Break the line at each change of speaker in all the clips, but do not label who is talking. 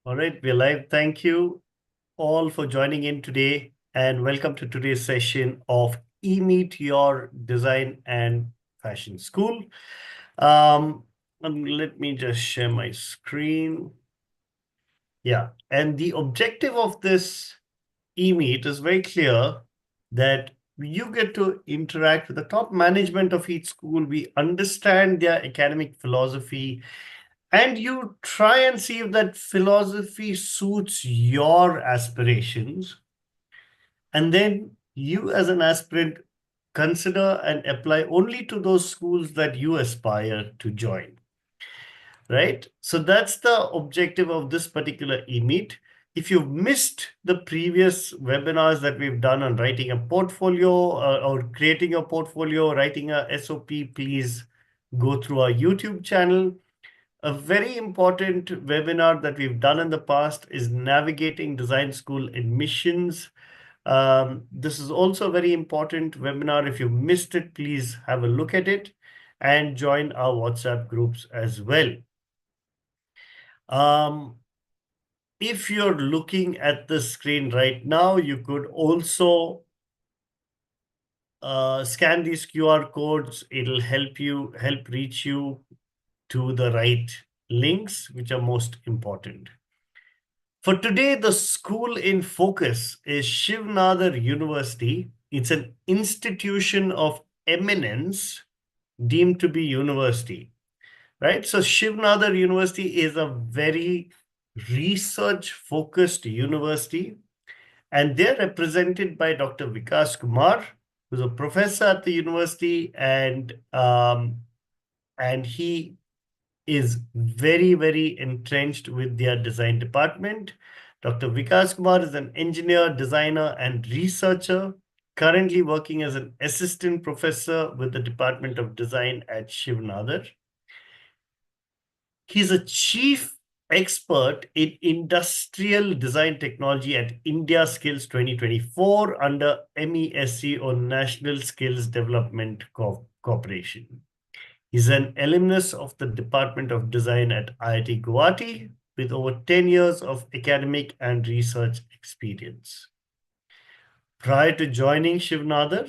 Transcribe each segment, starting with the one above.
All right, we're live. Thank you all for joining in today, and welcome to today's session of eMeet Your Design and Fashion School. Um, Let me just share my screen. Yeah, and the objective of this eMeet is very clear that you get to interact with the top management of each school. We understand their academic philosophy, and you try and see if that philosophy suits your aspirations. And then you, as an aspirant, consider and apply only to those schools that you aspire to join, right? So that's the objective of this particular e-meet. If you've missed the previous webinars that we've done on writing a portfolio or creating a portfolio, writing a SOP, please go through our YouTube channel. A very important webinar that we've done in the past is navigating design school admissions. This is also a very important webinar. If you missed it, please have a look at it and join our WhatsApp groups as well. If you're looking at the screen right now, you could also scan these QR codes. It'll help reach you to the right links, which are most important. For today, the school in focus is Shiv Nadar University. It's an institution of eminence deemed to be university, right? So Shiv Nadar University is a very research-focused university, and they're represented by Dr. Vikash Kumar, who's a professor at the university, and he is very, very entrenched with their design department. Dr. Vikash Kumar is an engineer, designer, and researcher, currently working as an assistant professor with the Department of Design at Shiv Nadar. He's a chief expert in industrial design technology at India Skills 2024 under MESC or National Skills Development Corporation. He's an alumnus of the Department of Design at IIT Guwahati with over 10 years of academic and research experience. Prior to joining Shiv Nadar,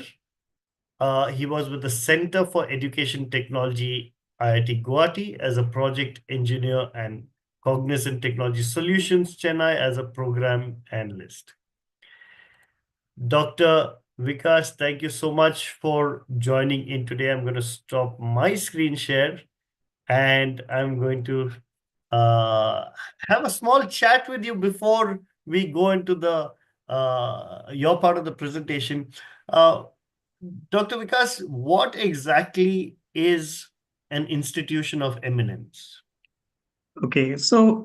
he was with the Center for Education Technology, IIT Guwahati, as a project engineer and Cognizant Technology Solutions, Chennai, as a program analyst. Dr. Vikash, thank you so much for joining in today. I'm going to stop my screen share and I'm going to have a small chat with you before we go into the your part of the presentation. Dr. Vikas, what exactly is an institution of eminence?
Okay, so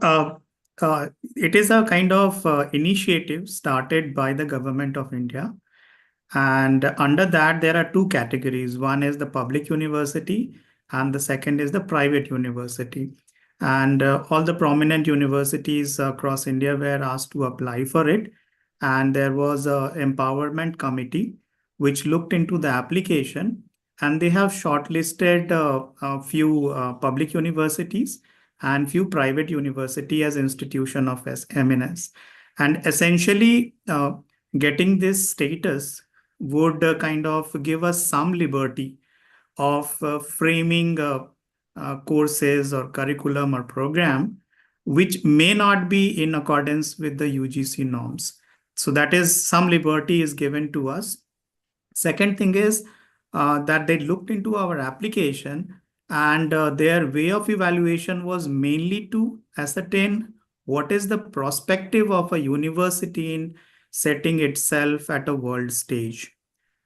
it is a kind of initiative started by the government of India. And under that, there are two categories. One is the public university, and the second is the private university. And all the prominent universities across India were asked to apply for it. And there was a empowerment committee which looked into the application, and they have shortlisted a few public universities and few private university as institution of eminence. And essentially, getting this status would kind of give us some liberty of framing courses or curriculum or program which may not be in accordance with the UGC norms. So that is some liberty is given to us. Second thing is that they looked into our application, and their way of evaluation was mainly to ascertain what is the prospective of a university in setting itself at a world stage.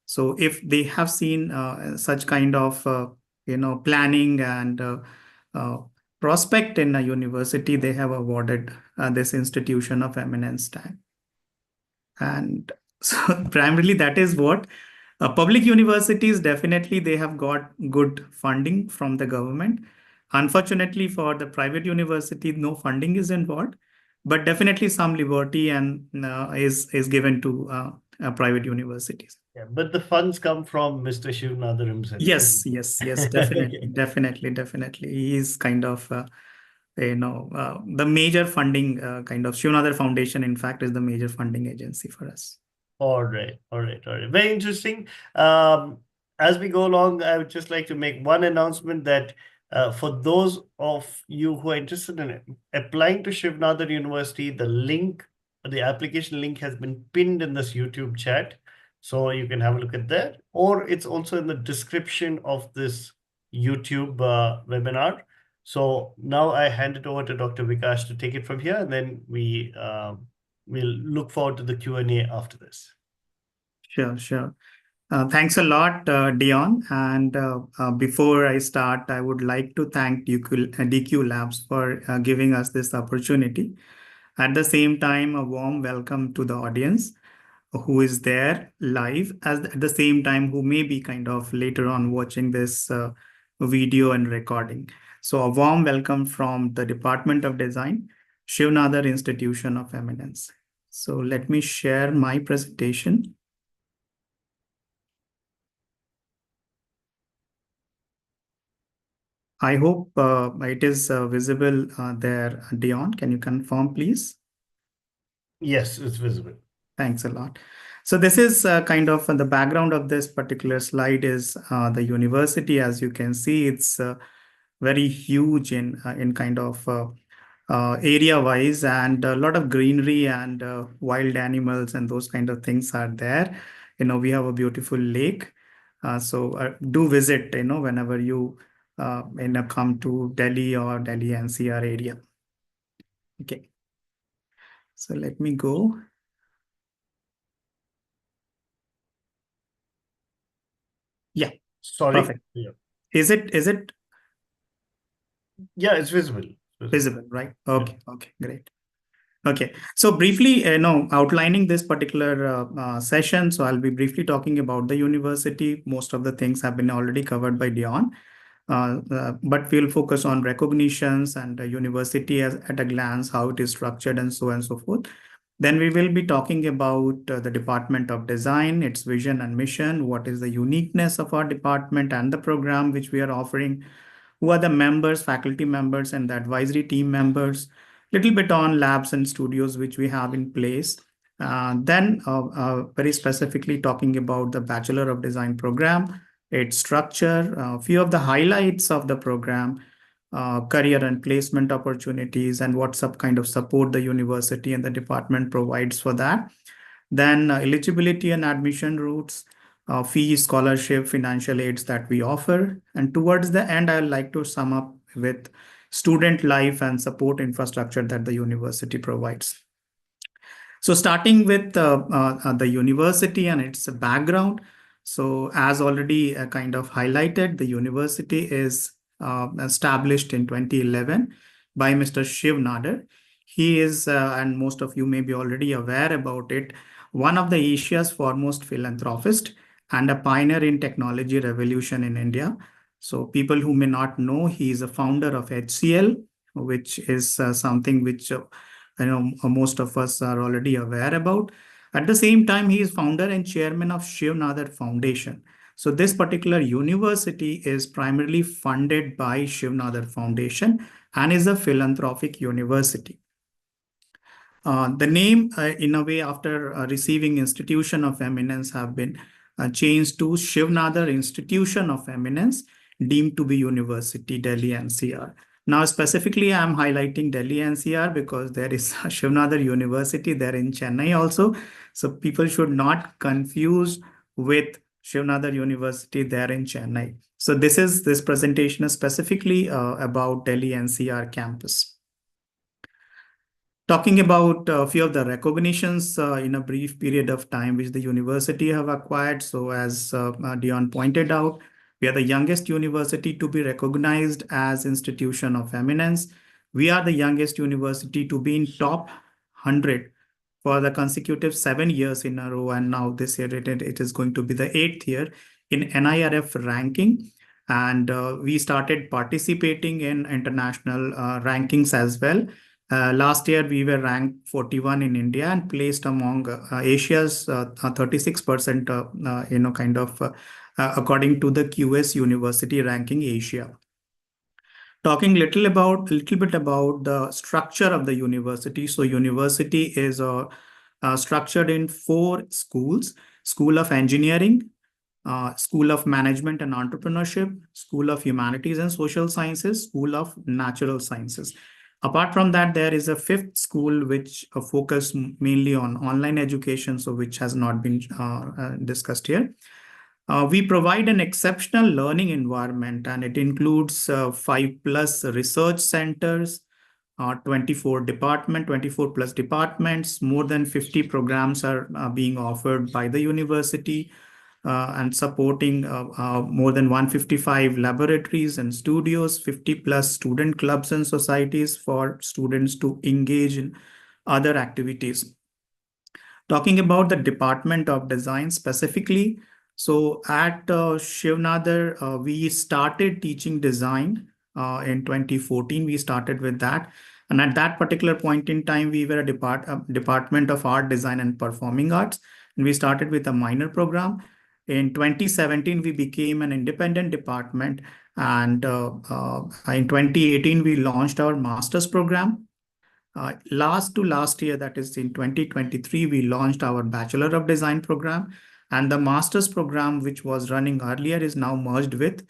So if they have seen such kind of planning and prospect in a university, they have awarded this institution of eminence tag. And so primarily that is what public universities, definitely they have got good funding from the government. Unfortunately for the private university, no funding is involved, but definitely some liberty and is given to private universities.
Yeah, but the funds come from Mr. Shiv Nadar himself.
Yes, definitely. He is kind of the major funding kind of Shiv Nadar Foundation, in fact, is the major funding agency for us.
All right, all right, all right. Very interesting. Um, as we go along, I would just like to make one announcement that for those of you who are interested in applying to Shiv Nadar University, the link, the application link has been pinned in this YouTube chat. So you can have a look at that, or it's also in the description of this YouTube webinar. So now I hand it over to Dr. Vikash to take it from here, and then we'll look forward to the Q&A after this.
Sure, sure. Thanks a lot, Dion. And before I start, I would like to thank DQ Labs for giving us this opportunity. At the same time, a warm welcome to the audience who is there live, at the same time who may be kind of later on watching this video and recording. So a warm welcome from the Department of Design, Shiv Nadar Institution of Eminence. So let me share my presentation. I hope it is visible there, Dion. Can you confirm, please?
Yes, it's visible.
Thanks a lot. So this is kind of the background of this particular slide is the university. As you can see, it's very huge in kind of area wise, and a lot of greenery and wild animals and those kind of things are there. We have a beautiful lake. So do visit, whenever you come to Delhi or Delhi NCR area. Okay. So let me go. Yeah.
Sorry.
Perfect.
Yeah.
Is it
Yeah, it's visible.
visible, right? Okay. Okay. Great. Okay. So briefly, outlining this particular session. So I'll be briefly talking about the university. Most of the things have been already covered by Dion. But we'll focus on recognitions and the university at a glance, how it is structured and so on and so forth. Then we will be talking about the Department of Design, its vision and mission, what is the uniqueness of our department and the program which we are offering, who are the members, faculty members, and the advisory team members, little bit on labs and studios which we have in place. Then very specifically talking about the Bachelor of Design program, its structure, a few of the highlights of the program, career and placement opportunities, and what kind of support the university and the department provides for that. Then eligibility and admission routes, fees, scholarship, financial aids that we offer. And towards the end, I'd like to sum up with student life and support infrastructure that the university provides. So starting with the university and its background. So as already kind of highlighted, the university is established in 2011 by Mr. Shiv Nadar. He is, and most of you may be already aware about it, one of the Asia's foremost philanthropist and a pioneer in technology revolution in India. So people who may not know, he is a founder of HCL, which is something which most of us are already aware about. At the same time, he is founder and chairman of Shiv Nadar Foundation. So this particular university is primarily funded by Shiv Nadar Foundation and is a philanthropic university. The name, in a way, after receiving Institution of Eminence, have been changed to Shiv Nadar Institution of Eminence, deemed to be University, Delhi NCR. Now, specifically, I'm highlighting Delhi NCR because there is a Shiv Nadar University there in Chennai also. So people should not confuse with Shiv Nadar University there in Chennai. So this presentation is specifically about Delhi NCR campus. Talking about a few of the recognitions in a brief period of time which the university have acquired. So as Dion pointed out, we are the youngest university to be recognized as Institution of Eminence. We are the youngest university to be in top 100 for the consecutive 7 years in a row. And now this year it is going to be the 8th year in NIRF ranking. And we started participating in international rankings as well. Last year, we were ranked 41 in India and placed among Asia's 36%, according to the QS University Ranking Asia. Talking little bit about the structure of the university. So university is structured in four schools: School of Engineering, School of Management and Entrepreneurship, School of Humanities and Social Sciences, School of Natural Sciences. Apart from that, there is a fifth school which focus mainly on online education, so which has not been discussed here. We provide an exceptional learning environment, and it includes five plus research centers, 24 plus departments. More than 50 programs are being offered by the university, and supporting more than 155 laboratories and studios, 50 plus student clubs and societies for students to engage in other activities. Talking about the Department of Design specifically, so at Shiv Nadar, we started teaching design in 2014. We started with that. And at that particular point in time, we were a Department of Art, Design, and Performing Arts. And we started with a minor program. In 2017, we became an independent department. And in 2018, we launched our master's program. Last year, that is in 2023, we launched our Bachelor of Design program, and the master's program, which was running earlier, is now merged with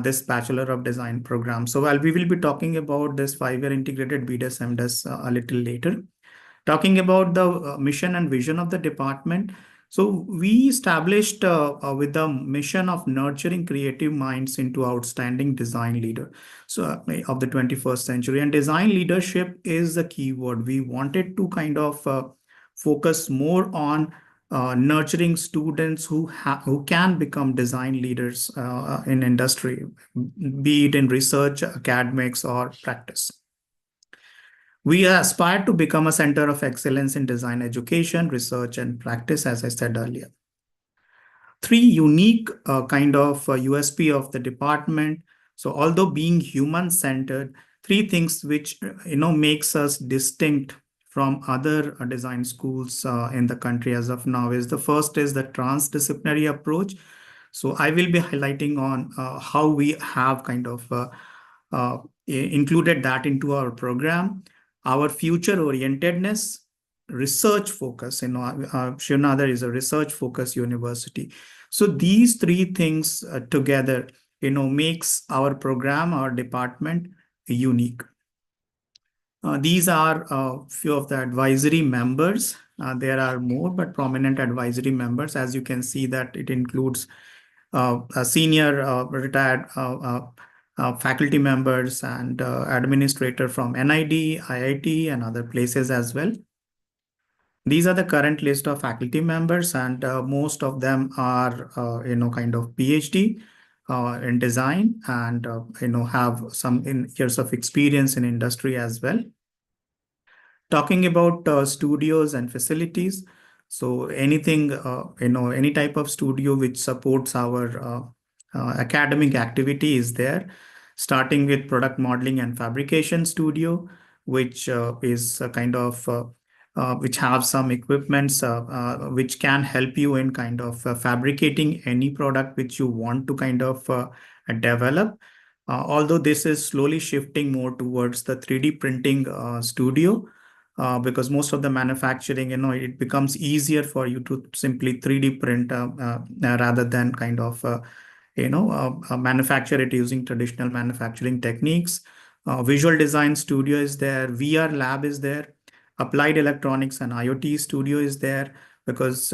this Bachelor of Design program. So while we will be talking about this 5-year integrated BDES MDES a little later. Talking about the mission and vision of the department, so we established with the mission of nurturing creative minds into outstanding design leader, so of the 21st century. And design leadership is the key word. We wanted to kind of focus more on nurturing students who can become design leaders in industry, be it in research, academics, or practice. We aspire to become a center of excellence in design education, research, and practice, as I said earlier. Three unique kind of USP of the department. So although being human-centered, three things which makes us distinct from other design schools in the country as of now is: the first is the transdisciplinary approach. So I will be highlighting on how we have kind of included that into our program. Our future orientedness, research focus. Shiv Nadar is a research focused university. So these three things together, makes our program, our department unique. These are a few of the advisory members. There are more, but prominent advisory members. As you can see, that it includes a senior retired faculty members and administrator from NID, IIT, and other places as well. These are the current list of faculty members, and most of them are, kind of PhD in design, and have some years of experience in industry as well. Talking about studios and facilities, so anything, any type of studio which supports our academic activity is there, starting with product modeling and fabrication studio, which is a kind of which have some equipments which can help you in kind of fabricating any product which you want to kind of develop. Although this is slowly shifting more towards the 3D printing studio, because most of the manufacturing, it becomes easier for you to simply 3D print rather than kind of manufacture it using traditional manufacturing techniques. Visual design studio is there, VR lab is there, applied electronics and IoT studio is there, because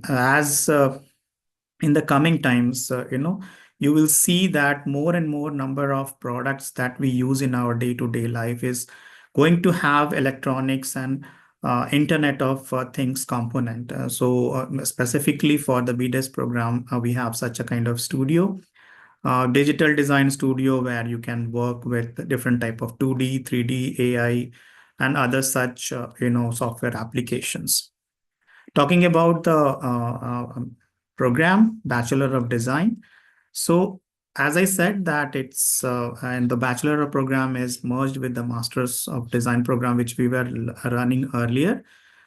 as in the coming times, you will see that more and more number of products that we use in our day-to-day life is going to have electronics and Internet of Things component. So specifically for the BDES program, we have such a kind of studio. Digital design studio, where you can work with different type of 2D, 3D, AI, and other such software applications. Talking about the program, Bachelor of Design. So as I said that it's and the Bachelor of program is merged with the Masters of Design program, which we were running earlier.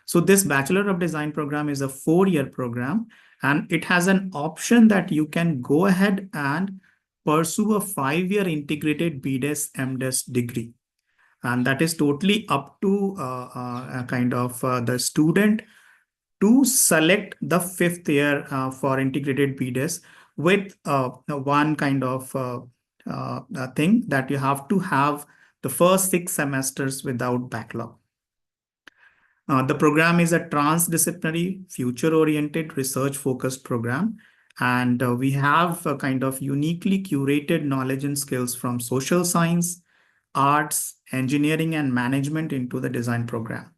So this Bachelor of Design program is a 4-year program, and it has an option that you can go ahead and pursue a 5-year integrated BDes MDes degree. And that is totally up to the student to select the 5th year for integrated BDes with one thing that you have to have the first 6 semesters without backlog. The program is a transdisciplinary, future-oriented, research-focused program. And we have a kind of uniquely curated knowledge and skills from social science, arts, engineering, and management into the design program.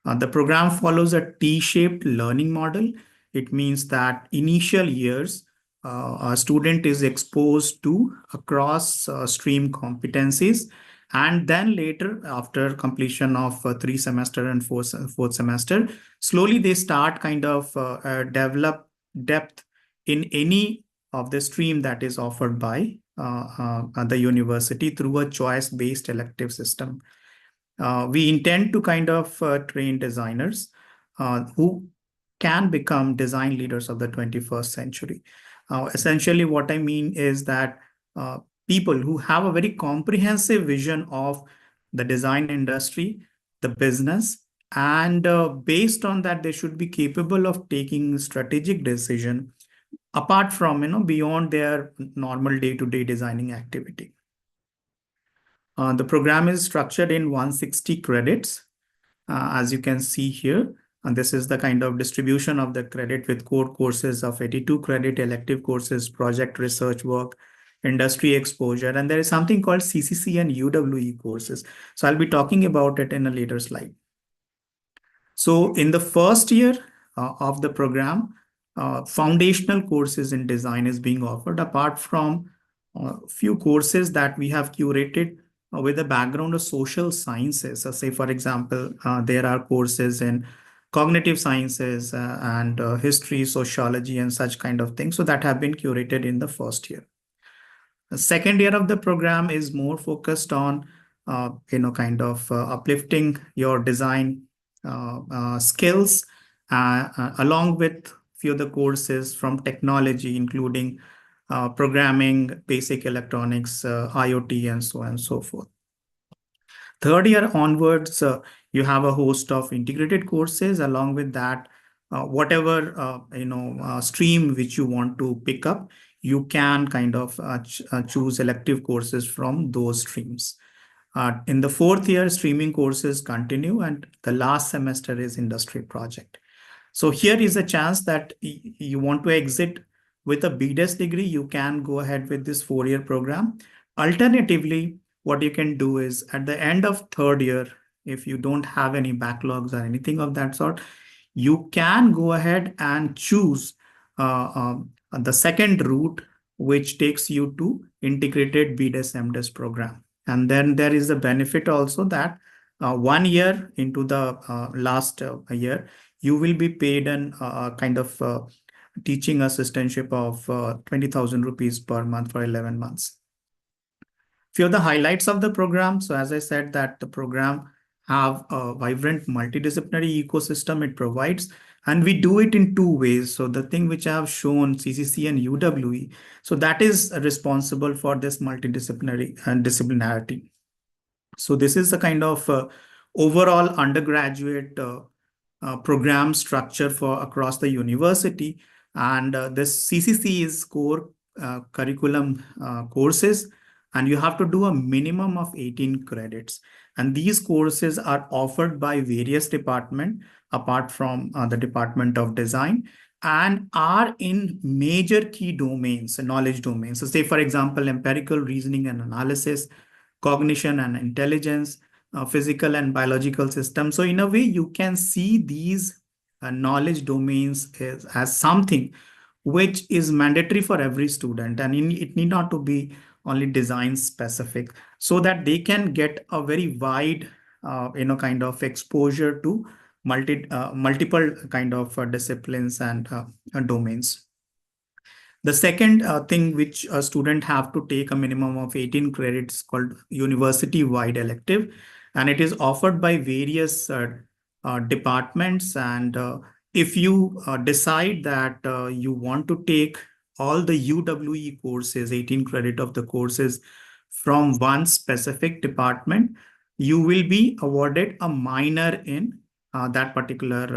The program follows a T-shaped learning model. It means that initial years, a student is exposed to across stream competencies. And then later, after completion of 3 semester and fourth semester, slowly they start develop depth in any of the stream that is offered by the university through a choice-based elective system. We intend to train designers who can become design leaders of the 21st century. Essentially, what I mean is that people who have a very comprehensive vision of the design industry, the business, and based on that, they should be capable of taking strategic decision apart from, beyond their normal day-to-day designing activity. The program is structured in 160 credits, as you can see here. And this is the kind of distribution of the credit with core courses of 82 credit, elective courses, project research work, industry exposure, and there is something called CCC and UWE courses. So I'll be talking about it in a later slide. So in the first year of the program, foundational courses in design is being offered apart from a few courses that we have curated with a background of social sciences. So say, for example, there are courses in cognitive sciences and history, sociology, and such kind of things. So that have been curated in the first year. The second year of the program is more focused on, uplifting your design skills, along with few of the courses from technology, including programming, basic electronics, IoT, and so on and so forth. Third year onwards, you have a host of integrated courses. Along with that, whatever stream which you want to pick up, you can choose elective courses from those streams. In the fourth year, streaming courses continue, and the last semester is industry project. So here is a chance that you want to exit with a BDes degree, you can go ahead with this 4-year program. Alternatively, what you can do is at the end of third year, if you don't have any backlogs or anything of that sort, you can go ahead and choose the second route, which takes you to integrated BDes MDes program. And then there is a benefit also that 1 year into the last year, you will be paid an teaching assistantship of 20,000 rupees per month for 11 months. Few of the highlights of the program. So as I said, that the program have a vibrant multidisciplinary ecosystem it provides, and we do it in 2 ways. So the thing which I have shown, CCC and UWE, so that is responsible for this multidisciplinary and disciplinarity. So this is a kind of overall undergraduate program structure for across the university. And this CCC is core curriculum courses, and you have to do a minimum of 18 credits. And these courses are offered by various departments apart from the Department of Design, and are in major key domains, knowledge domains. So say, for example, empirical reasoning and analysis, cognition and intelligence, physical and biological systems. So in a way, you can see these knowledge domains as something which is mandatory for every student, and it need not to be only design specific, so that they can get a very wide exposure to multiple disciplines and domains. The second thing which a student have to take a minimum of 18 credits called university-wide elective, and it is offered by various departments. And if you decide that you want to take all the UWE courses, 18 credit of the courses from one specific department, you will be awarded a minor in that particular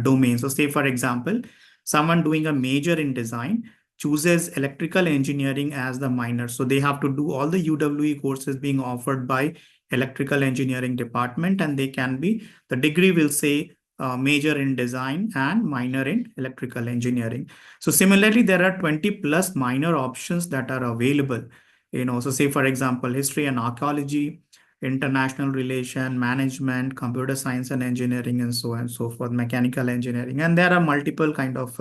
domain. So say, for example, someone doing a major in design chooses electrical engineering as the minor. So they have to do all the UWE courses being offered by electrical engineering department, and they can be, the degree will say major in design and minor in electrical engineering. So similarly, there are 20 plus minor options that are available. So say, for example, history and archaeology, international relation, management, computer science and engineering, and so on and so forth, mechanical engineering. And there are multiple kind of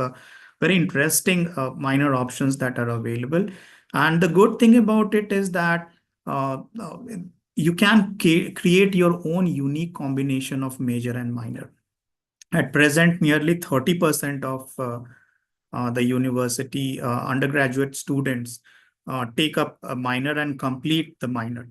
very interesting minor options that are available. And the good thing about it is that uh, uh, you can create your own unique combination of major and minor. At present, nearly 30% of the university undergraduate students take up a minor and complete the minor.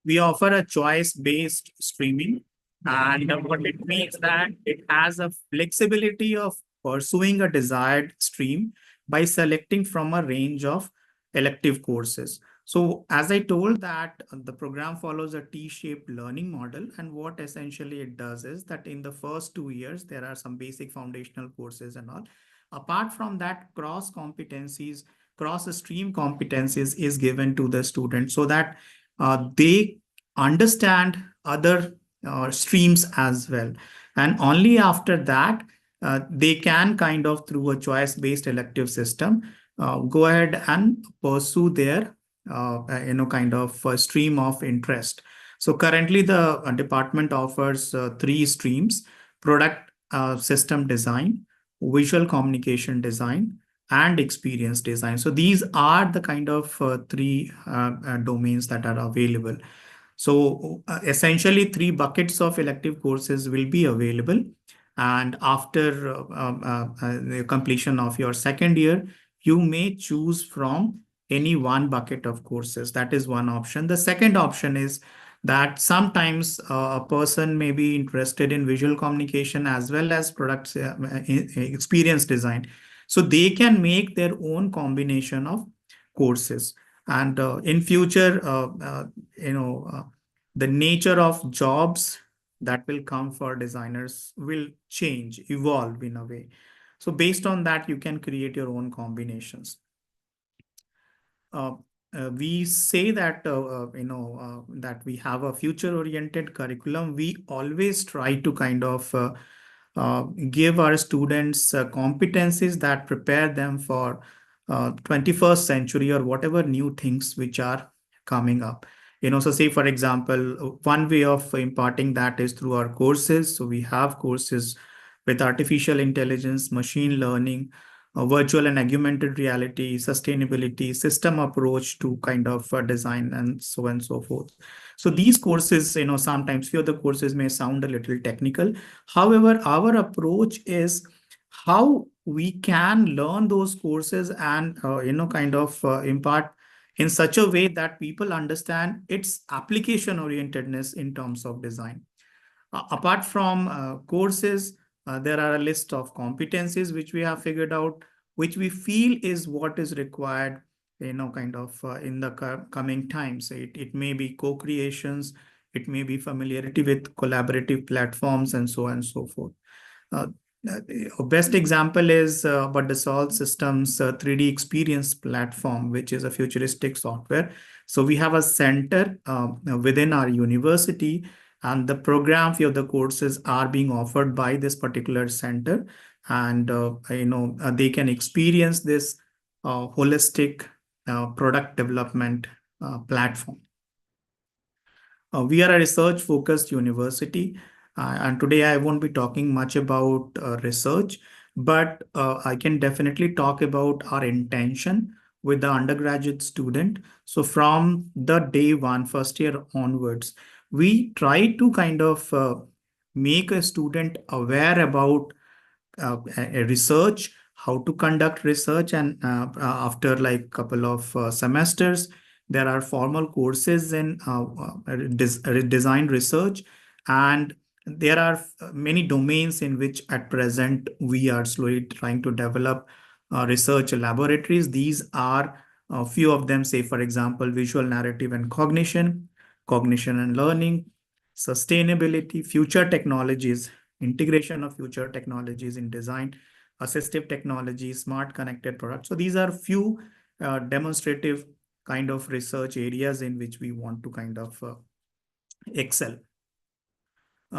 We offer a choice-based streaming, and what it means that it has a flexibility of pursuing a desired stream by selecting from a range of elective courses. So as I told that the program follows a T-shaped learning model, and what essentially it does is that in the first 2 years, there are some basic foundational courses and all. Apart from that, cross stream competencies is given to the student so that they understand other streams as well. And only after that, they can kind of, through a choice-based elective system, go ahead and pursue their, kind of stream of interest. So currently, the department offers three streams: product system design, visual communication design, and experience design. So these are the kind of three domains that are available. So essentially, three buckets of elective courses will be available. And after the completion of your second year, you may choose from any one bucket of courses. That is one option. The second option is that sometimes a person may be interested in visual communication as well as product experience design. So they can make their own combination of courses. And in future, the nature of jobs that will come for designers will change, evolve in a way. So based on that, you can create your own combinations. Uh, we say that that we have a future-oriented curriculum. We always try to kind of give our students competencies that prepare them for 21st century or whatever new things which are coming up. So say, for example, one way of imparting that is through our courses. So we have courses with artificial intelligence, machine learning, virtual and augmented reality, sustainability, system approach to kind of design, and so on and so forth. So these courses, sometimes few of the courses may sound a little technical. However, our approach is how we can learn those courses and, kind of impart in such a way that people understand its application orientedness in terms of design. Apart from courses, there are a list of competencies which we have figured out, which we feel is what is required, kind of in the coming times. It may be co-creations, it may be familiarity with collaborative platforms, and so on and so forth. Uh, a best example is but the Dassault Systems 3D experience platform, which is a futuristic software. So we have a center within our university, and the program for the courses are being offered by this particular center. And they can experience this holistic product development platform. We are a research focused university, and today I won't be talking much about research, but I can definitely talk about our intention with the undergraduate student. So from the day one, first year onwards, we try to kind of make a student aware about research, how to conduct research, and after like couple of semesters, there are formal courses in design research, and there are many domains in which at present we are slowly trying to develop research laboratories. These are a few of them, say, for example, visual narrative and cognition and learning, sustainability, future technologies, integration of future technologies in design, assistive technology, smart connected products. So these are few demonstrative kind of research areas in which we want to kind of excel.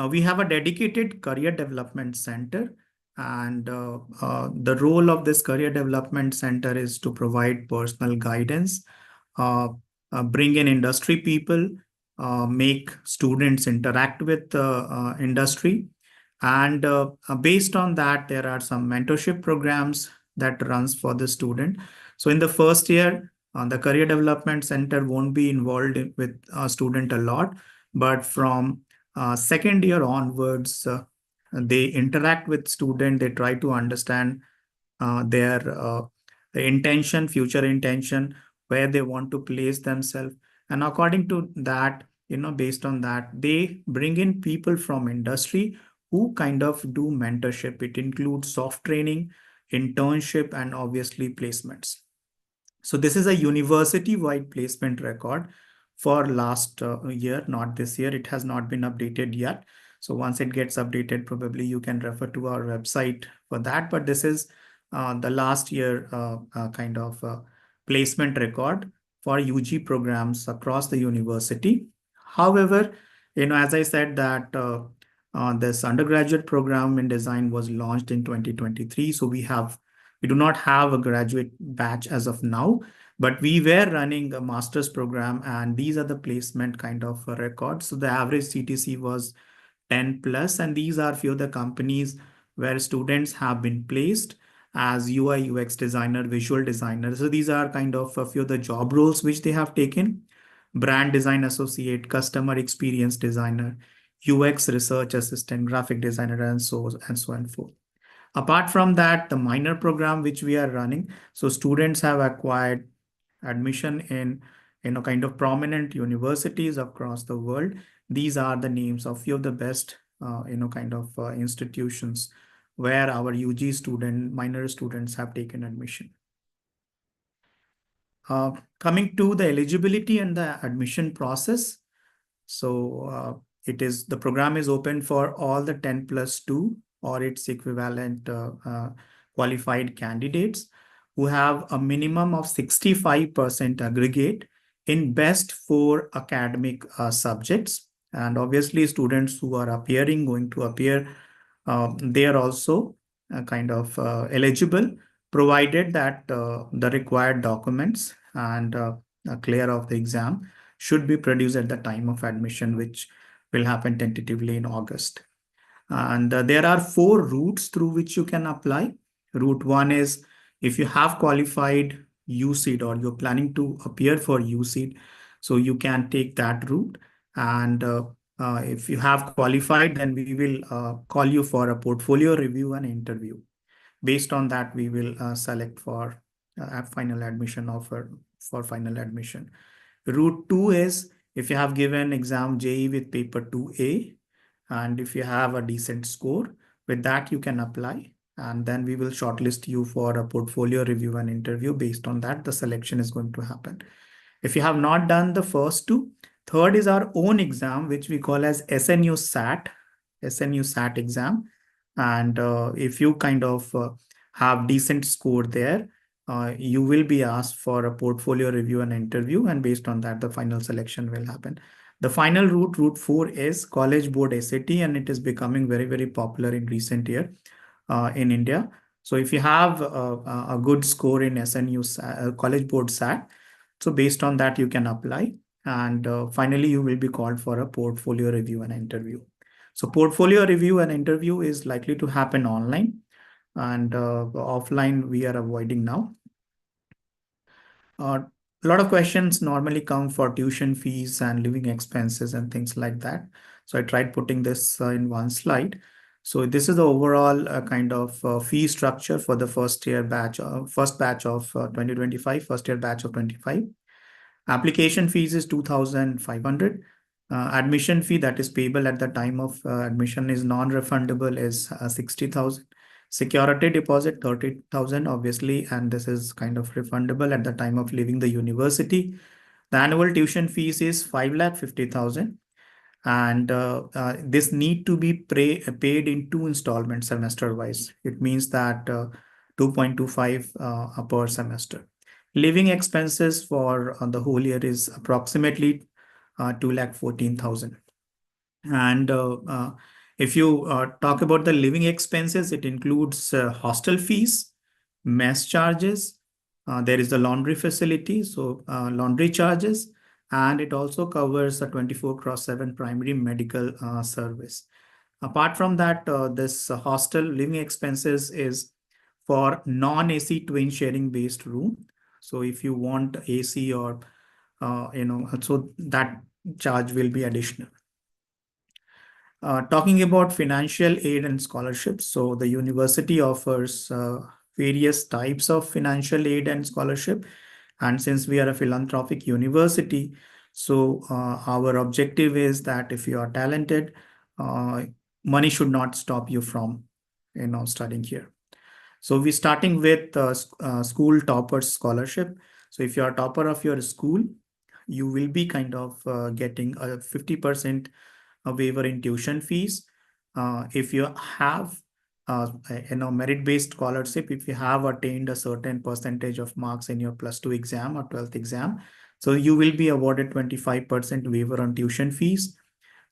We have a dedicated career development center, and the role of this career development center is to provide personal guidance, uh, bring in industry people, make students interact with industry, and based on that, there are some mentorship programs that runs for the student. So in the first year, the career development center won't be involved with a student a lot, but from second year onwards, they interact with student. They try to understand their intention, future intention, where they want to place themselves, and according to that, based on that, they bring in people from industry who kind of do mentorship. It includes soft training, internship, and obviously placements. So this is a university-wide placement record for last year, not this year. It has not been updated yet. So once it gets updated, probably you can refer to our website for that. But this is the last year kind of placement record for UG programs across the university. However, as I said that this undergraduate program in design was launched in 2023. So we do not have a graduate batch as of now, but we were running a master's program, and these are the placement kind of records. So the average CTC was 10 plus, and these are few of the companies where students have been placed as UI UX designer, visual designer. So these are kind of a few of the job roles which they have taken: brand design associate, customer experience designer, UX research assistant, graphic designer, and forth. Apart from that, the minor program which we are running, so students have acquired admission in kind of prominent universities across the world. These are the names of few of the best kind of institutions where our UG student, minor students have taken admission. Coming to the eligibility and the admission process. So the program is open for all the 10 plus 2 or its equivalent qualified candidates who have a minimum of 65% aggregate in best 4 academic subjects. And obviously students who are going to appear, they are also kind of eligible, provided that the required documents and clear of the exam should be produced at the time of admission, which will happen tentatively in August. And there are 4 routes through which you can apply. Route 1 is if you have qualified UCET or you're planning to appear for UCET, so you can take that route. And if you have qualified, then we will call you for a portfolio review and interview. Based on that, we will select for a final admission offer for final admission. Route 2 is if you have given exam JE with paper 2A, and if you have a decent score, with that you can apply, and then we will shortlist you for a portfolio review and interview. Based on that, the selection is going to happen. If you have not done the first two, third is our own exam, which we call as SNU SAT exam. And if you kind of have decent score there, you will be asked for a portfolio review and interview, and based on that, the final selection will happen. The final route, route 4, is College Board SAT, and it is becoming very, very popular in recent year in India. So if you have a good score in SNU College Board SAT, so based on that, you can apply. And finally, you will be called for a portfolio review and interview. So portfolio review and interview is likely to happen online, and offline we are avoiding now. A lot of questions normally come for tuition fees and living expenses and things like that. So I tried putting this in one slide. So this is the overall kind of fee structure for the first batch of 2025, first year batch of 25. Application fees is 2,500. Admission fee that is payable at the time of admission is non-refundable is 60,000. Security deposit 30,000 obviously, and this is kind of refundable at the time of leaving the university. The annual tuition fees is 5,50,000, and this need to be paid in two installments semester wise. It means that 2.25 per semester. Living expenses for the whole year is approximately 2,14,000. And if you talk about the living expenses, it includes hostel fees, mess charges. There is the laundry facility, so laundry charges, and it also covers a 24/7 primary medical service. Apart from that, this hostel living expenses is for non-AC twin sharing based room. So if you want AC or so that charge will be additional. Talking about financial aid and scholarships, so the university offers various types of financial aid and scholarship. And since we are a philanthropic university, so our objective is that if you are talented, uh, money should not stop you from, studying here. So we're starting with school toppers scholarship. So if you are topper of your school, you will be kind of getting a 50% a waiver in tuition fees. If you have merit-based scholarship, if you have attained a certain percentage of marks in your plus two exam or 12th exam, so you will be awarded 25% waiver on tuition fees.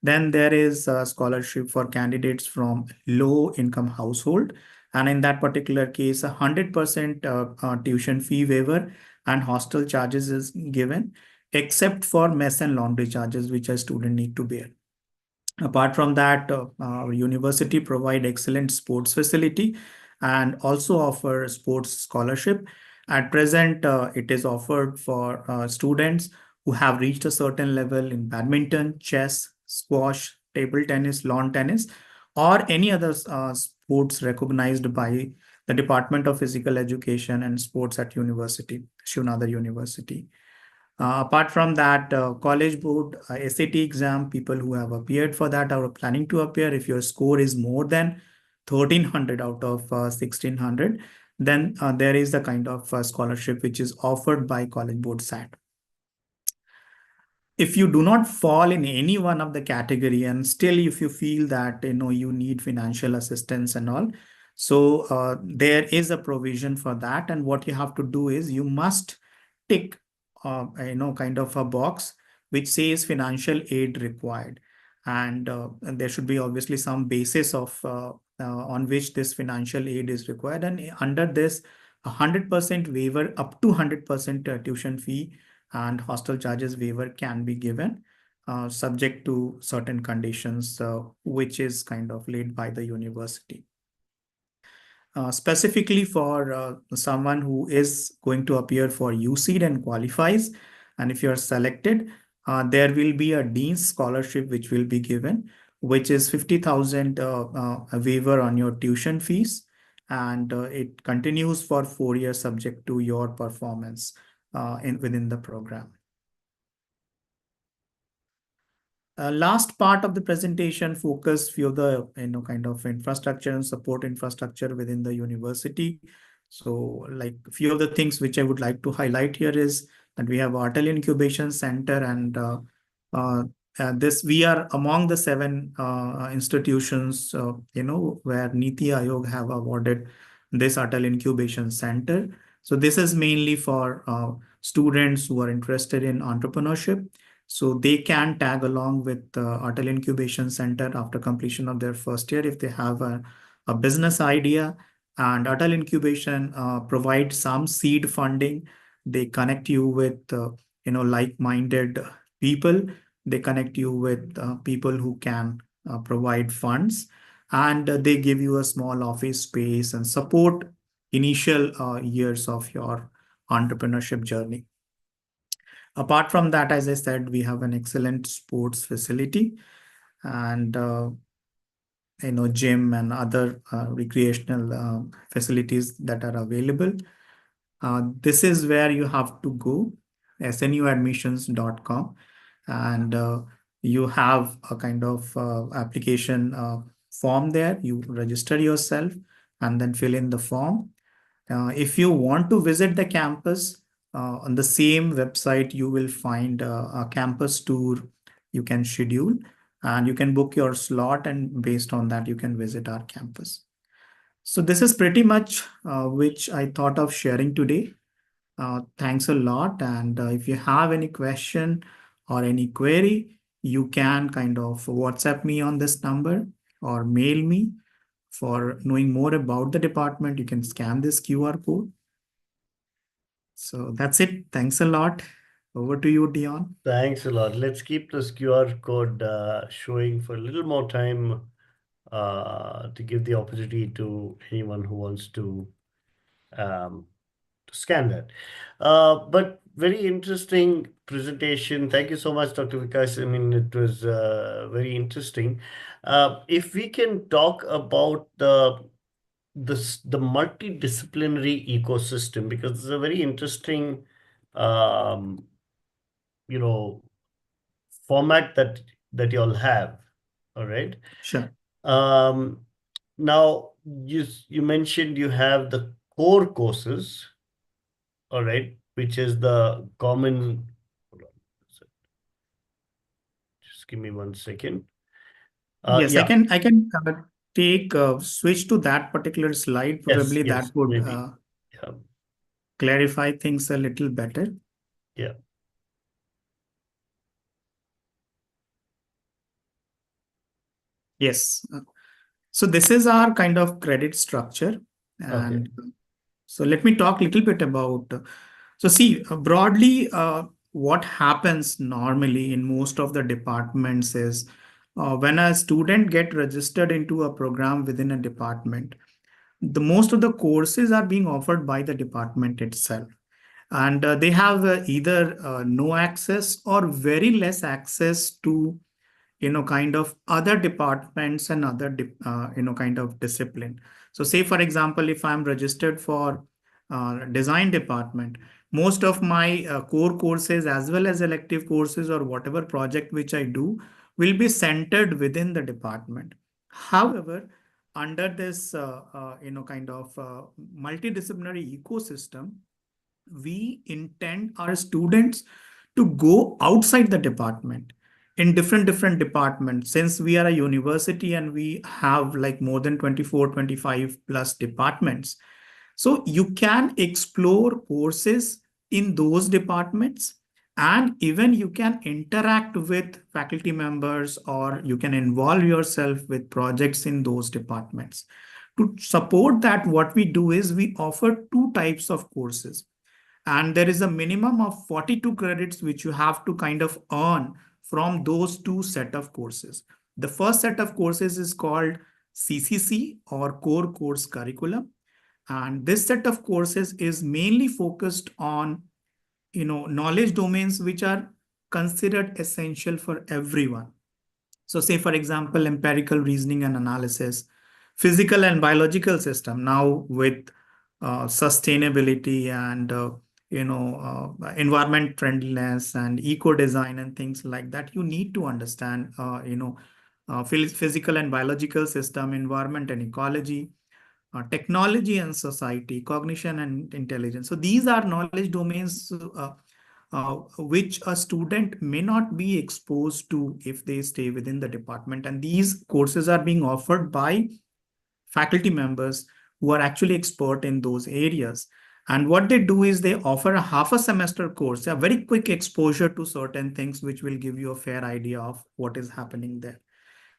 Then there is a scholarship for candidates from low income household. And in that particular case, 100% tuition fee waiver and hostel charges is given, except for mess and laundry charges, which a student need to bear. Apart from that, our university provide excellent sports facility and also offer sports scholarship. At present, it is offered for students who have reached a certain level in badminton, chess, squash, table tennis, lawn tennis, or any other sports recognized by the Department of Physical Education and Sports at University, Shiv Nadar University. Apart from that, college board SAT exam, people who have appeared for that or are planning to appear, if your score is more than 1,300 out of 1,600, then there is the kind of scholarship which is offered by college board SAT. If you do not fall in any one of the category, and still if you feel that you need financial assistance and all, so there is a provision for that, and what you have to do is you must tick kind of a box which says financial aid required, and there should be obviously some basis of on which this financial aid is required, and under this 100% waiver up to 100% tuition fee and hostel charges waiver can be given, subject to certain conditions, which is kind of laid by the university. Specifically for someone who is going to appear for UCEED and qualifies, and if you are selected, there will be a Dean's scholarship which will be given, which is 50,000 a waiver on your tuition fees, and it continues for 4 years subject to your performance within the program. Last part of the presentation focus few of the kind of infrastructure and support infrastructure within the university. So like few of the things which I would like to highlight here is that we have Atal Incubation Center, and uh, this we are among the 7 institutions where Niti Aayog have awarded this Atal Incubation Center. So this is mainly for students who are interested in entrepreneurship. So they can tag along with the Atal Incubation Center after completion of their first year if they have a business idea. And Atal Incubation provides some seed funding. They connect you with like-minded people. They connect you with people who can provide funds, and they give you a small office space and support initial years of your entrepreneurship journey. Apart from that, as I said, we have an excellent sports facility and gym and other recreational facilities that are available. This is where you have to go, snuadmissions.com, and you have a kind of application form there. You register yourself, and then fill in the form. If you want to visit the campus, on the same website, you will find a campus tour you can schedule, and you can book your slot, and based on that, you can visit our campus. So this is pretty much which I thought of sharing today. Thanks a lot. And if you have any question or any query, you can kind of WhatsApp me on this number or mail me. For knowing more about the department, you can scan this QR code. So that's it. Thanks a lot. Over to you, Dion.
Thanks a lot. Let's keep this QR code showing for a little more time to give the opportunity to anyone who wants um, to scan that. But very interesting presentation. Thank you so much, Dr. Vikash. I mean, it was very interesting. If we can talk about the multidisciplinary ecosystem, because it's a very interesting um, you know format that you all have. All right.
Sure.
Um, Now you mentioned you have the core courses, all right, which is the common. Hold on. Just give me 1 second.
Yes, I
Yeah.
can take switch to that particular slide.
Yes.
Probably that
Yes.
would
Maybe. Yeah.
clarify things a little better.
Yeah.
Yes. So this is our kind of credit structure.
Okay.
And so let me talk a little bit about. So see, broadly, what happens normally in most of the departments is when a student get registered into a program within a department, the most of the courses are being offered by the department itself, and they have either no access or very less access to kind of other departments and other kind of discipline. So say for example, if I'm registered for design department, most of my core courses as well as elective courses or whatever project which I do will be centered within the department. However, under this kind of multidisciplinary ecosystem, we intend our students to go outside the department in different departments. Since we are a university and we have like more than 24, 25 plus departments, so you can explore courses in those departments, and even you can interact with faculty members, or you can involve yourself with projects in those departments. To support that, what we do is we offer two types of courses, and there is a minimum of 42 credits which you have to kind of earn from those two set of courses. The first set of courses is called CCC, or core course curriculum, and this set of courses is mainly focused on knowledge domains which are considered essential for everyone. So say for example, empirical reasoning and analysis, physical and biological system. Now with sustainability and environment friendliness and eco design and things like that, you need to understand physical and biological system, environment and ecology, technology and society, cognition and intelligence. So these are knowledge domains which a student may not be exposed to if they stay within the department. And these courses are being offered by faculty members who are actually expert in those areas. And what they do is they offer a half a semester course, a very quick exposure to certain things, which will give you a fair idea of what is happening there.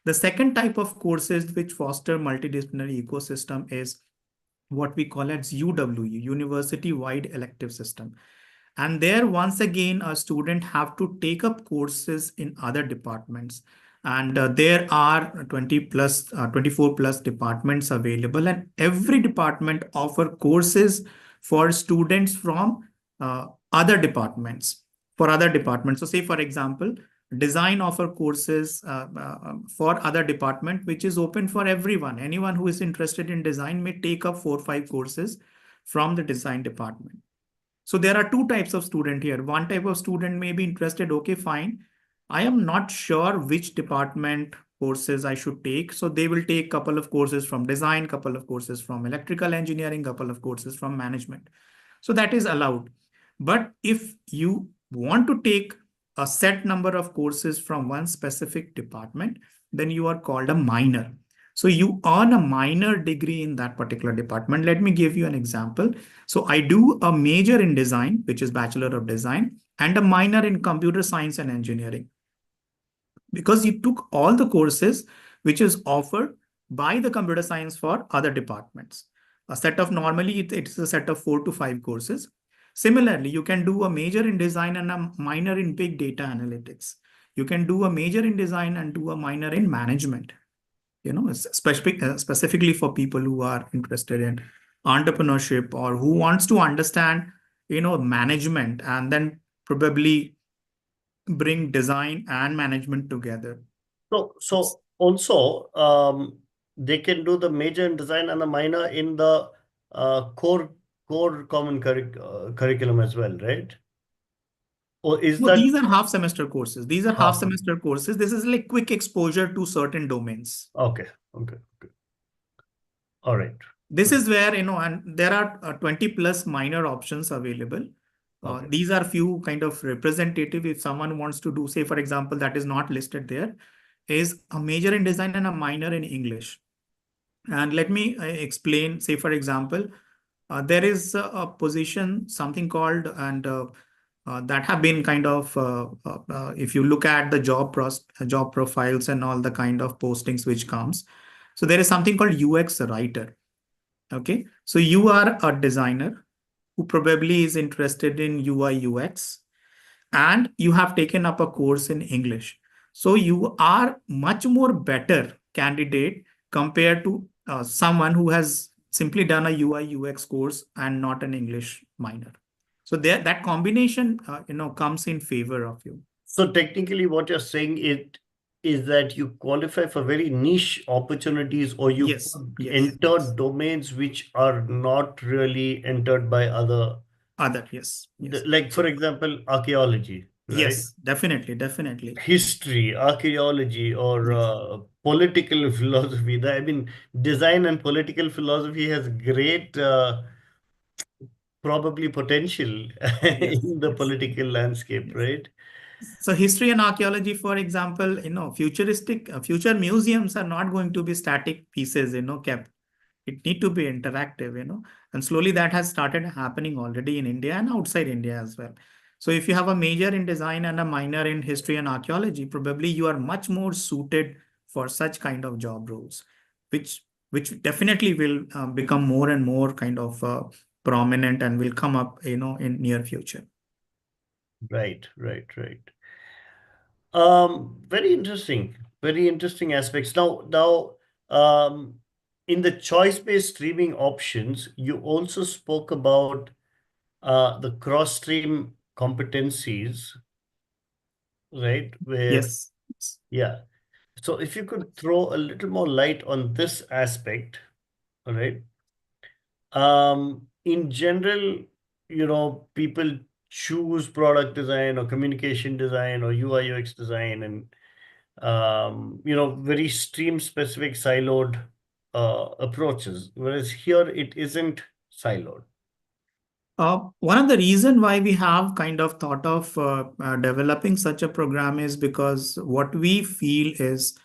The second type of courses which foster multidisciplinary ecosystem is what we call as UWE, University Wide Elective System. And there, once again, a student have to take up courses in other departments. And there are 20 plus, 24 plus departments available, and every department offer courses for students from other departments, for other departments. So say, for example, design offer courses for other department, which is open for everyone. Anyone who is interested in design may take up 4 or 5 courses from the design department. So there are two types of student here. One type of student may be interested, okay, fine. I am not sure which department courses I should take. So they will take couple of courses from design, couple of courses from electrical engineering, couple of courses from management. So that is allowed. But if you want to take a set number of courses from one specific department, then you are called a minor. So you earn a minor degree in that particular department. Let me give you an example. So I do a major in design, which is Bachelor of Design, and a minor in computer science and engineering, because you took all the courses which is offered by the computer science for other departments. A set of normally it's a set of 4 to 5 courses. Similarly, you can do a major in design and a minor in big data analytics. You can do a major in design and do a minor in management. Specifically for people who are interested in entrepreneurship or who wants to understand, management, and then probably bring design and management together.
So also, they can do the major in design and the minor in the core common curriculum as well, right? Or is
No,
that
these are half semester courses. These are half
half?
semester courses. This is like quick exposure to certain domains.
Okay, okay, okay. All right.
This is where, and there are 20 plus minor options available.
Okay.
These are few kind of representative. If someone wants to do, say, for example, that is not listed there, is a major in design and a minor in English. And let me explain, say, for example, there is a position, something called, and that have been kind of, if you look at the job profiles and all the kind of postings which comes. So there is something called UX writer. Okay. So you are a designer who probably is interested in UI UX, and you have taken up a course in English. So you are much more better candidate compared to someone who has simply done a UI UX course and not an English minor. So there, that combination, comes in favor of you.
So technically, what you're saying is that you qualify for very niche opportunities, or you
Yes,
could
yes,
enter
yes.
domains which are not really entered by other,
Other, yes, yes.
like for
So
example, archaeology, right?
yes, definitely, definitely.
History, archaeology, or
Yes,
political philosophy. I mean, design and political philosophy has great, probably potential
yes,
in the
yes,
political landscape,
yes.
right?
So history and archaeology, for example, futuristic future museums are not going to be static pieces, kept. It need to be interactive, and slowly that has started happening already in India and outside India as well. So if you have a major in design and a minor in history and archaeology, probably you are much more suited for such kind of job roles, which which definitely will become more and more kind of prominent and will come up, in near future.
Right, right, right. Very interesting aspects. Um, in the choice-based streaming options, you also spoke about the cross-stream competencies, right? Where,
Yes.
yeah. So if you could throw a little more light on this aspect, all right? In general, people choose product design or communication design or UI UX design, and very stream specific siloed approaches, whereas here it isn't siloed.
One of the reason why we have kind of thought of developing such a program is because what we feel is,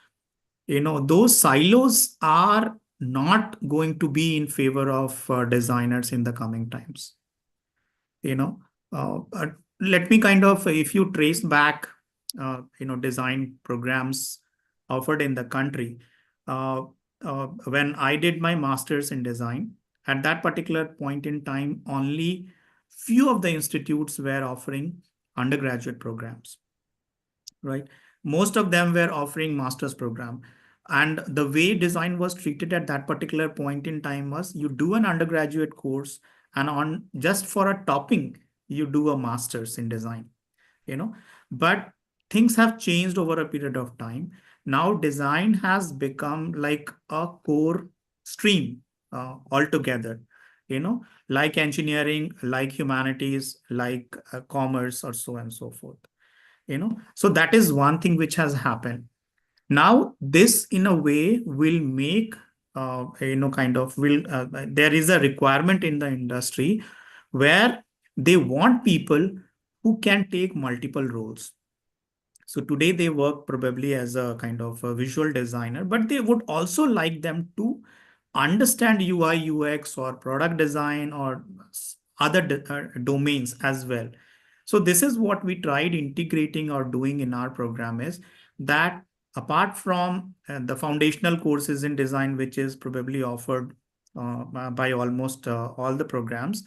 those silos are not going to be in favor of designers in the coming times. You know, let me kind of, if you trace back, design programs offered in the country, uh, when I did my master's in design, at that particular point in time, only few of the institutes were offering undergraduate programs, right? Most of them were offering master's program. And the way design was treated at that particular point in time was you do an undergraduate course, and on just for a topping, you do a master's in design, you know. But things have changed over a period of time. Now design has become like a core stream altogether, like engineering, like humanities, like commerce, or so and so forth. So that is one thing which has happened. Now, this in a way will make, kind of will, there is a requirement in the industry where they want people who can take multiple roles. So today they work probably as a kind of a visual designer, but they would also like them to understand UI, UX, or product design, or other domains as well. So this is what we tried integrating or doing in our program, is that apart from the foundational courses in design, which is probably offered by almost all the programs,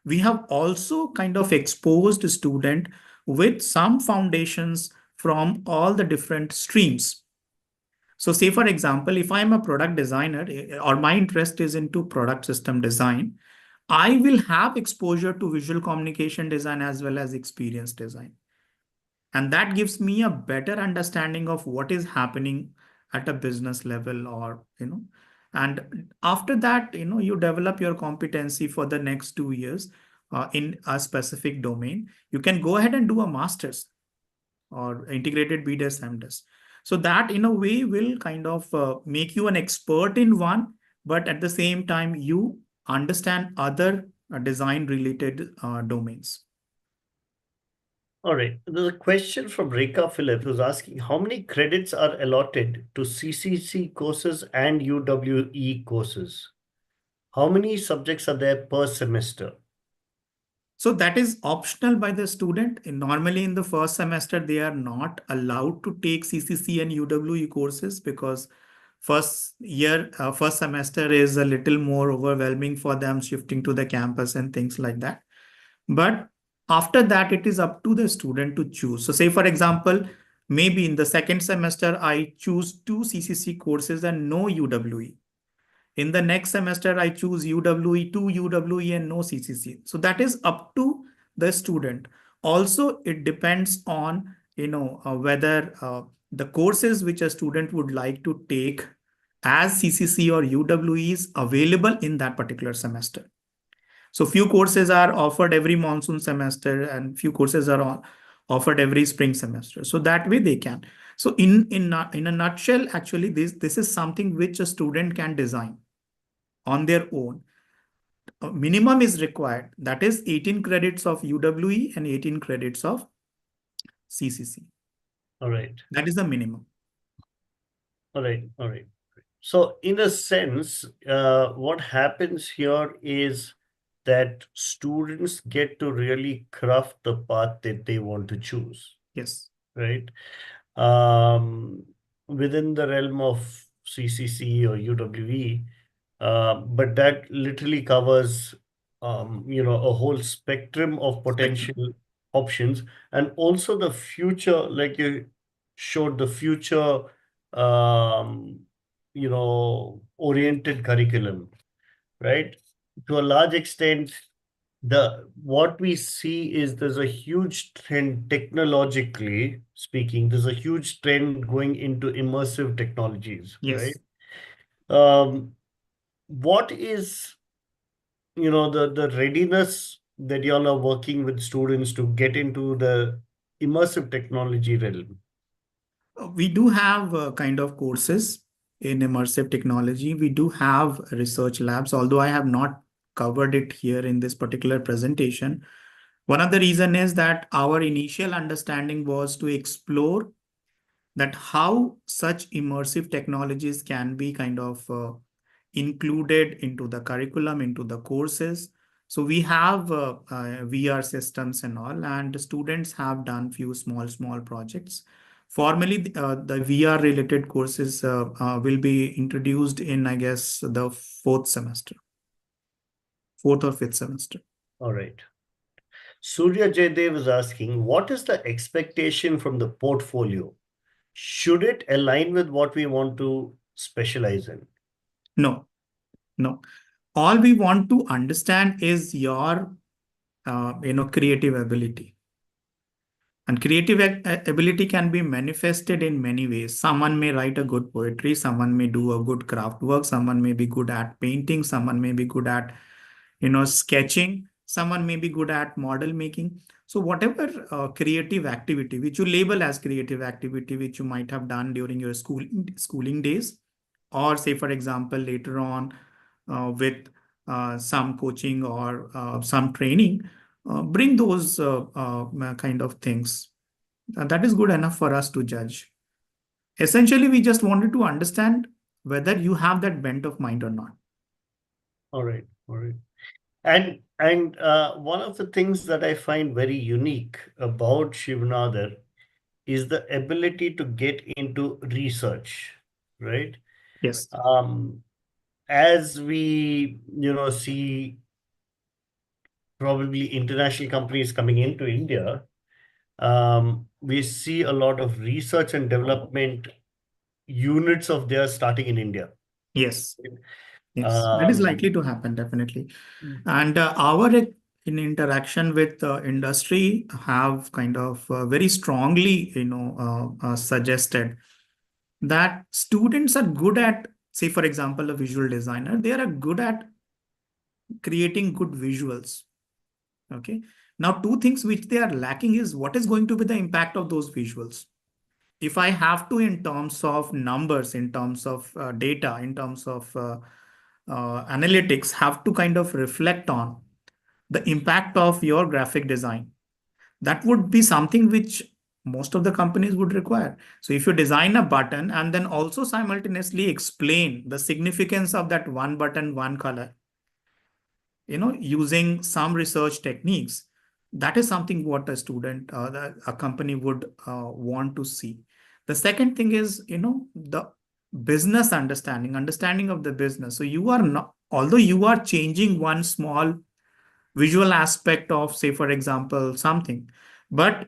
we have also kind of exposed student with some foundations from all the different streams. So say, for example, if I'm a product designer, or my interest is into product system design, I will have exposure to visual communication design as well as experience design. And that gives me a better understanding of what is happening at a business level, or, and after that, you develop your competency for the next 2 years in a specific domain. You can go ahead and do a master's or integrated BDS MDes. So that in a way will kind of make you an expert in one, but at the same time, you understand other design related domains.
All right. There's a question from Rekha Philip who's asking how many credits are allotted to CCC courses and UWE courses? How many subjects are there per semester?
So that is optional by the student. And normally in the first semester, they are not allowed to take CCC and UWE courses, because first semester is a little more overwhelming for them, shifting to the campus and things like that. But after that, it is up to the student to choose. So say, for example, maybe in the second semester, I choose two CCC courses and no UWE. In the next semester, I choose UWE, two UWE and no CCC. So that is up to the student. Also, it depends on, whether the courses which a student would like to take as CCC or UWE is available in that particular semester. So few courses are offered every monsoon semester, and few courses are offered every spring semester. So that way they can. So in a nutshell, actually, this is something which a student can design on their own. Minimum is required. That is 18 credits of UWE and 18 credits of CCC.
All right.
That is the minimum.
All right. All right. So, in a sense, what happens here is that students get to really craft the path that they want to choose,
Yes.
right? Um, Within the realm of CCC or UWE, but that literally covers, a whole spectrum of
Spectrum.
potential options, and also the future, like you showed, the future, um, oriented curriculum, right? To a large extent, the what we see is there's a huge trend technologically speaking. There's a huge trend going into immersive technologies, right?
Yes.
Um, what is the readiness that y'all are working with students to get into the immersive technology realm?
We do have kind of courses in immersive technology. We do have research labs, although I have not covered it here in this particular presentation. One of the reason is that our initial understanding was to explore that how such immersive technologies can be kind of included into the curriculum, into the courses. So we have VR systems and all, and the students have done few small projects. Formally, the VR related courses will be introduced in, I guess, the fourth or fifth semester.
All right. Surya Jaydev is asking, what is the expectation from the portfolio? Should it align with what we want to specialize in?
No, no. All we want to understand is your, creative ability. And creative ability can be manifested in many ways. Someone may write a good poetry, someone may do a good craft work, someone may be good at painting, someone may be good at, sketching. Someone may be good at model making. So whatever creative activity which you label as creative activity, which you might have done during your schooling days, or say for example later on with some coaching or some training, bring those kind of things. That is good enough for us to judge. Essentially, we just wanted to understand whether you have that bent of mind or not.
All right, all right. And one of the things that I find very unique about Shivnadar is the ability to get into research, right?
Yes.
Um, as we, see probably international companies coming into India, we see a lot of research and development units of theirs starting in India.
Yes. Yes. That is likely
Um,
to happen, definitely. And our in interaction with industry have kind of very strongly, suggested that students are good at, say, for example, a visual designer, they are good at creating good visuals. Okay. Now, two things which they are lacking is what is going to be the impact of those visuals. If I have to, in terms of numbers, in terms of data, in terms of analytics, have to kind of reflect on the impact of your graphic design, that would be something which most of the companies would require. So if you design a button and then also simultaneously explain the significance of that one button, one color, using some research techniques, that is something what a student, a company would want to see. The second thing is, the business understanding of the business. So you are not, although you are changing one small visual aspect of, say, for example, something, but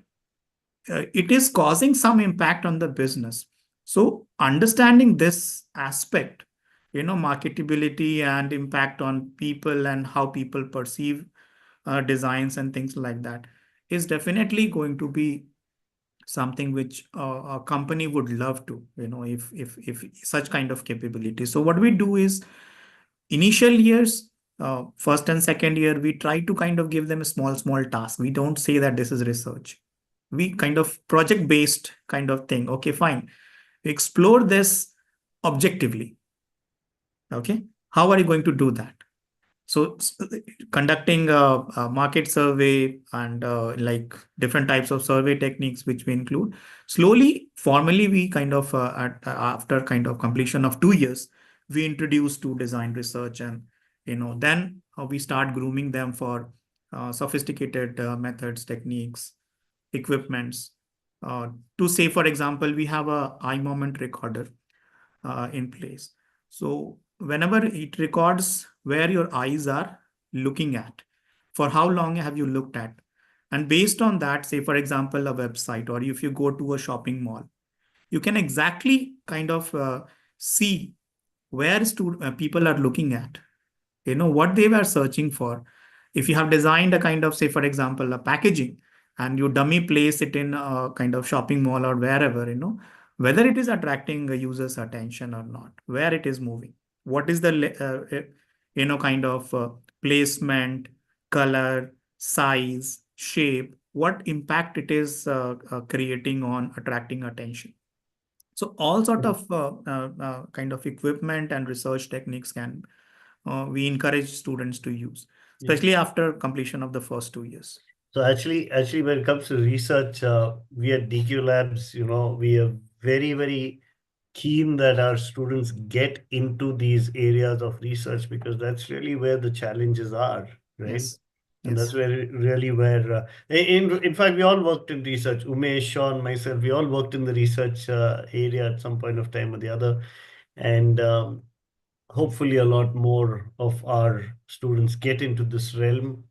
it is causing some impact on the business. So understanding this aspect, marketability and impact on people and how people perceive designs and things like that, is definitely going to be something which a company would love to, if such kind of capability. So what we do is, initial years, first and second year, we try to kind of give them a small task. We don't say that this is research. We kind of project based kind of thing. Okay, fine. We explore this objectively. Okay, how are you going to do that? So conducting a market survey and like different types of survey techniques, which we include. Slowly, formally, we kind of, after kind of completion of 2 years, we introduce to design research, and then we start grooming them for sophisticated methods, techniques, equipments. To say, for example, we have a eye moment recorder in place. So whenever it records where your eyes are looking at, for how long have you looked at, and based on that, say for example a website, or if you go to a shopping mall, you can exactly kind of see where people are looking at, what they were searching for. If you have designed a kind of, say for example, a packaging, and you dummy place it in a kind of shopping mall or wherever, whether it is attracting a user's attention or not, where it is moving, what is the kind of placement, color, size, shape, what impact it is creating on attracting attention. So all sort of kind of equipment and research techniques can we encourage students to use,
yeah.
especially after completion of the first 2 years.
So actually, when it comes to research, we at DQ Labs, we are very, very keen that our students get into these areas of research because that's really where the challenges are, right?
Yes.
And that's
Yes.
really where, in fact, we all worked in research. Umesh, Sean, myself, we all worked in the research area at some point of time or the other. And hopefully, a lot more of our students get into this realm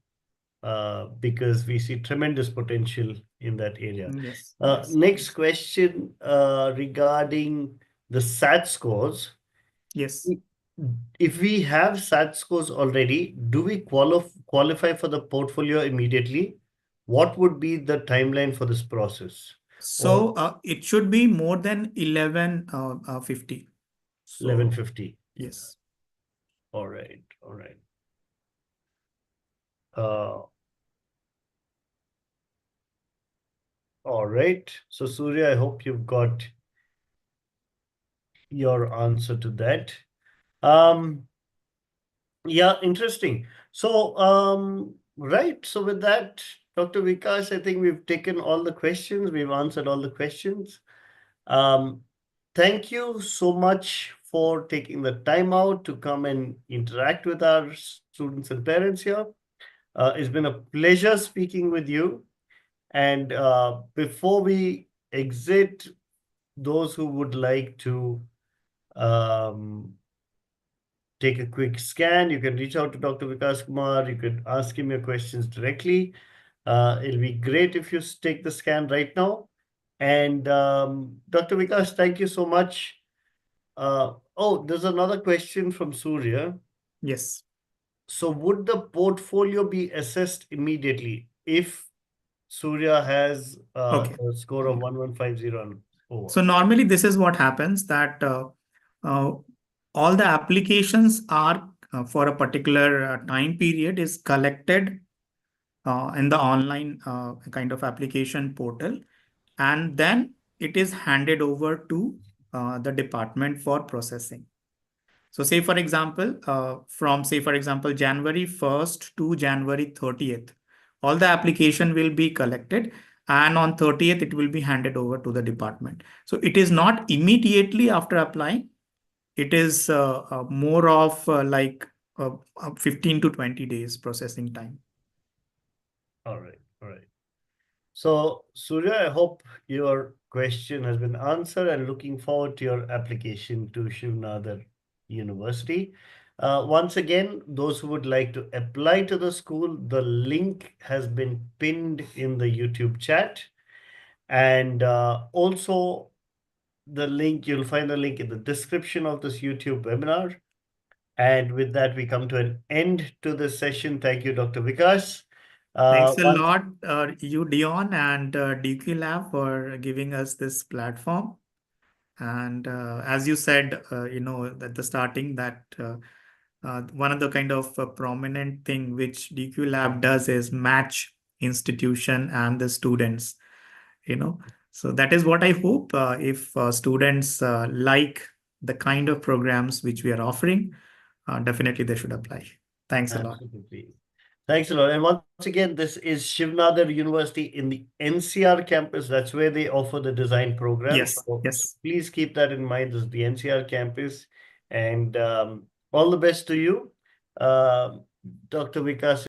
because we see tremendous potential in that area.
Yes. Yes.
Next question regarding the SAT scores.
Yes.
If we have SAT scores already, do we qualify for the portfolio immediately? What would be the timeline for this process? Or
So it should be more than 1150. So
1150?
yes.
All right, all right. Uh, all right. So, Surya, I hope you've got your answer to that. Um, yeah, interesting. So, right. So, with that, Dr. Vikas, I think we've taken all the questions, we've answered all the questions. Um, Thank you so much for taking the time out to come and interact with our students and parents here. It's been a pleasure speaking with you. And before we exit, those who would like to um, take a quick scan, you can reach out to Dr. Vikash Kumar. You could ask him your questions directly. It'll be great if you take the scan right now. And Dr. Vikash, thank you so much. Oh, there's another question from Surya.
Yes.
So, would the portfolio be assessed immediately if Surya has
Okay.
a score of 1150 and over?
So normally this is what happens that uh, all the applications are for a particular time period is collected in the online kind of application portal, and then it is handed over to the department for processing. So say for example, from say for example January 1st to January 30th, all the application will be collected, and on 30th it will be handed over to the department. So it is not immediately after applying. It is more of 15 to 20 days processing time.
All right, all right. So, Surya, I hope your question has been answered and looking forward to your application to Shiv Nadar University. Once again, those who would like to apply to the school, the link has been pinned in the YouTube chat. And also, you'll find the link in the description of this YouTube webinar. And with that, we come to an end to this session. Thank you, Dr. Vikas.
Thanks a
Once
lot, you, Dion, and DQ Lab for giving us this platform. And as you said, at the starting, that one of the kind of prominent thing which DQ Lab does is match institution and the students. You know, so that is what I hope. If students like the kind of programs which we are offering, definitely they should apply. Thanks a lot.
Absolutely. Thanks a lot. And once again, this is Shiv Nadar University in the NCR campus. That's where they offer the design program.
Yes,
So
yes.
please keep that in mind. This is the NCR campus. And all the best to you. Um Dr. Vikas